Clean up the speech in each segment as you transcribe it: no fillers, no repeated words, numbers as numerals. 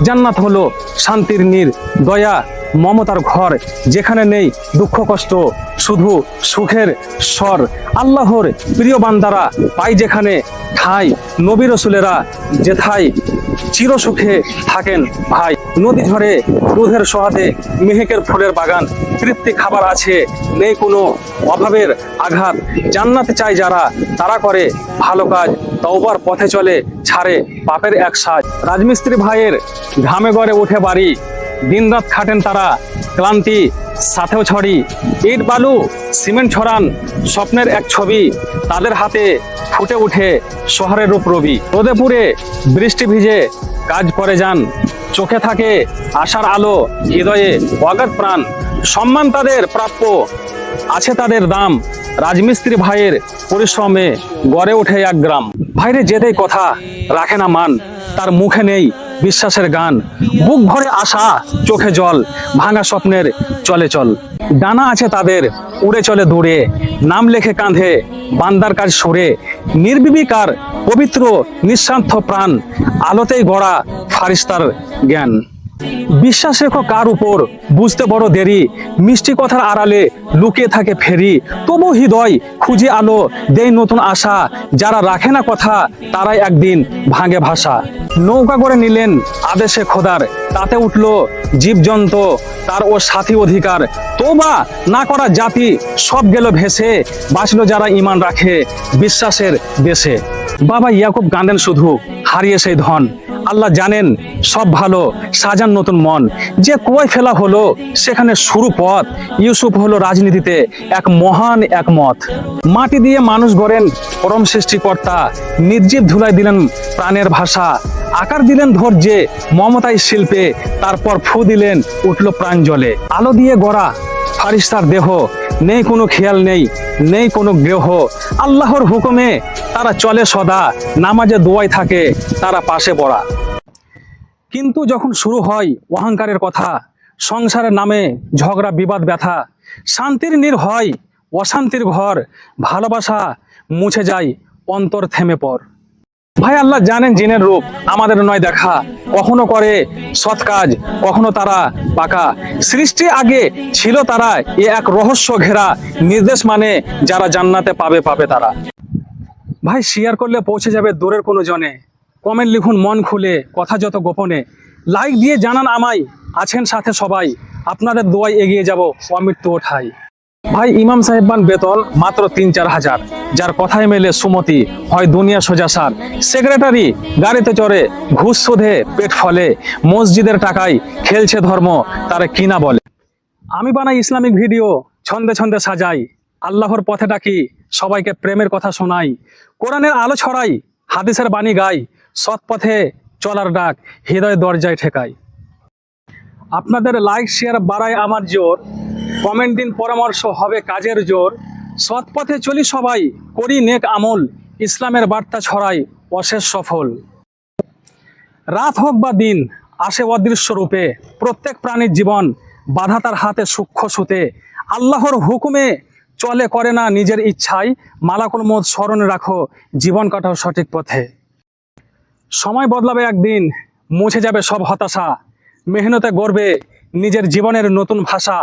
জান্নাত হলো শান্তির নীড়, দয়া মমতার ঘর, যেখানে নেই দুঃখ কষ্ট, শুধু সুখের স্বর। আল্লাহর প্রিয় বান্দারা পাই যেখানে ঠাই, নবী রসুলেরা যেথায় চিরসুখে থাকেন ভাই। নদী ঝরে দুধের সোহাদে, মেহেকের ফুলের বাগান, তৃপ্তি খাবার আছে, নেই কোনো অভাবের আঘাত। জান্নাতে চায় যারা, তারা করে ভালো কাজ, তওবার পথে চলে, ছাড়ে পাপের এক সাজ। রাজমিস্ত্রি ভাইয়ের ঘামে গড়ে উঠে বাড়ি, দিনরাত খাটেন তারা, ক্লান্তি সাথেও ছড়ি। ইট বালু সিমেন্ট ছড়ান, স্বপ্নের এক ছবি, তাদের হাতে ফুটে উঠে শহরের রূপ রবি। রোদে পুড়ে বৃষ্টি ভিজে কাজ করে যান, চোখে থাকে আশার আলো, হৃদয়ে অগাধ প্রাণ। সম্মান তাদের প্রাপ্য, আছে তাদের দাম, রাজমিস্ত্রি ভাইয়ের পরিশ্রমে গড়ে ওঠে এক গ্রাম। ভাইরে যেতেই কথা রাখে না মান, তার মুখে নেই বিশ্বাসের গান। বুক ভরে আশা চোখে জল, ভাঙা স্বপ্নের চলে চল। ডানা আছে তাদের উড়ে চলে দূরে, নাম লেখে কাঁধে বান্দার কাজ সরে। নির্বিকার পবিত্র নিঃস্বার্থ প্রাণ, আলোতেই গড়া ফারিস্তার জ্ঞান। বিশ্বাস রেখো কার উপর, বুঝতে বড় দেরি, মিষ্টি কথার আড়ালে লুকিয়ে থাকে ফেরি। তবু হৃদয় খুঁজে আলো, দেয় নতুন আশা, যারা রাখে না কথা তারাই একদিন ভাঙে ভাষা। নৌকা করে নিলেন আদেশে খোদার, তাতে উঠল জীবজন্তু তার ও সাথী অধিকার। তোবা না করা জাতি সব গেল ভেসে, বাঁচল যারা ইমান রাখে বিশ্বাসের দেশে। বাবা ইয়াকুব কাঁদেন শুধু হারিয়ে সেই ধন, আল্লাহ জানেন সব ভালো, সাজান নতুন মন। যে কুয়ায় ফেলা হলো সেখানে শুরু পথ, ইউসুফ হলো রাজনীতিতে এক মহান একমত। মাটি দিয়ে মানুষ গড়েন পরম সৃষ্টিকর্তা, নির্জীব ধুলাই দিলেন প্রাণের ভাষা। আকার দিলেন ধৈর্যে মমতায় শিল্পে, তারপর ফু দিলেন উঠল প্রাণ জলে। আলো দিয়ে গড়া ফারিস্তার দেহ, নেই কোনো খেয়াল নেই কোনো গ্রহ। আল্লাহর হুকুমে তারা চলে সদা, নামাজে দোয়ায় থাকে তারা পাশে পড়া। কিন্তু যখন শুরু হয় অহংকারের কথা, সংসারের নামে ঝগড়া বিবাদ ব্যথা, শান্তির নীড় হয় অশান্তির ঘর। ভালোবাসা মুছে যায় অন্তর থেমে পর। ভাই আল্লাহ জানেন জিনের রূপ আমাদের নয় দেখা, কখনো করে সৎ কাজ কখনো তারা পাকা। সৃষ্টি আগে ছিল তারা এ এক রহস্য ঘেরা, নির্দেশ মানে যারা জান্নাতে পাবে তারা। ভাই শেয়ার করলে পৌঁছে যাবে দূরের কোনো জনে, কমেন্ট লিখুন মন খুলে কথা যত গোপনে। লাইক দিয়ে জানান আমায় আছেন সাথে সবাই, আপনাদের দোয়ায় এগিয়ে যাব অমৃত্যু ওঠাই। ভাই ইমাম সাহেবান বেতন মাত্র ৩-৪ হাজার, যার কথায় মেলে সুমতি হয় দুনিয়া সোজা সার। সেক্রেটারি গাড়িতে চড়ে ঘুষ শোধে পেট ফলে, মসজিদের টাকায় খেলছে ধর্ম তারা কিনা বলে। আমি বানাই ইসলামিক ভিডিও ছন্দে ছন্দে সাজাই, আল্লাহর পথে ডাকি সবাইকে প্রেমের কথা শোনাই। কোরআনের আলো ছড়াই হাদিসের বাণী গাই, সৎ পথে চলার ডাক হৃদয় দরজায় ঠেকাই। আপনাদের লাইক শেয়ার বাড়ায় আমার জোর, কমেন্ট দিন পরামর্শ হবে কাজের জোর। সৎ পথে চলি সবাই করি নেক আমল, ইসলামের বার্তা ছড়াই অশেষ সফল। রাত হোক বা দিন আসে অদৃশ্য রূপে, প্রত্যেক প্রাণীর জীবন বাধা তার হাতে সূক্ষ্ম সুতে। আল্লাহর হুকুমে চলে করে না নিজের ইচ্ছায়, মালাকুল মউত স্মরণে রাখো জীবন কাটাও সঠিক পথে। সময় বদলাবে একদিন, মুছে যাবে সব হতাশা, মেহনতে গড়বে নিজের জীবনের নতুন ভাষা।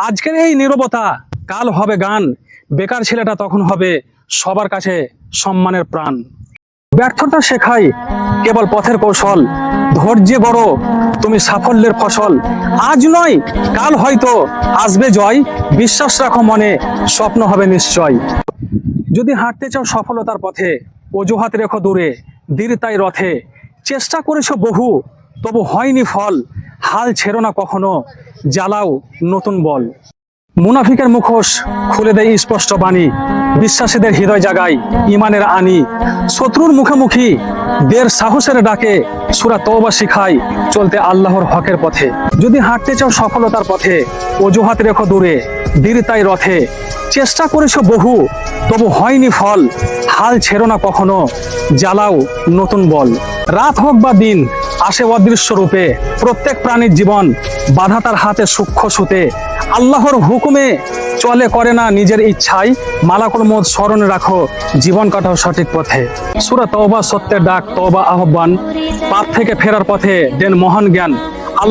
আজকের এই নীরবতা কাল হবে গান, বেকার ছেলেটা তখন হবে সবার কাছে সম্মানের প্রাণ। ব্যর্থতা শেখাই কেবল পথের কৌশল, ধৈর্যে গড়ো তুমি সাফল্যের ফসল। আজ নয় কাল হয়তো আসবে জয়, বিশ্বাস রাখো মনে স্বপ্ন হবে নিশ্চয়। যদি হাঁটতে চাও সফলতার পথে, অজুহাত রেখো দূরে দৃঢ়তাই রথে। চেষ্টা করেছো বহু তবু হয়নি ফল, হাল ছেড়ো না কখনো জ্বালাও নতুন বল। মুনাফিকের মুখোশ খুলে দেয় স্পষ্ট বাণী, বিশ্বাসীদের হৃদয় জাগায় ইমানের আনি। শত্রুর মুখোমুখি দের সাহসের ডাকে, সূরা তওবা শিখায় চলতে আল্লাহর হকের পথে। যদি হাঁটতে চাও সফলতার পথে, অজুহাত রেখো দূরে দৃঢ়তাই রথে। চেষ্টা করেছো বহু তবু হয়নি ফল, হাল ছেড়ো না কখনো জ্বালাও নতুন বল। রাত হোক বা দিন আসে অদৃশ্য রূপে, প্রত্যেক প্রাণীর জীবন বাধা তার হাতে সূক্ষ্ম সুতে। আল্লাহর হুকুমে চলে, করে না নিজের ইচ্ছায়, মালাকুল মউত স্মরণে রাখো, জীবন কাটাও সঠিক পথে। সূরা তওবা সত্যের ডাক, তওবা আহ্বান, পাপ থেকে ফেরার পথে দেন মহান জ্ঞান।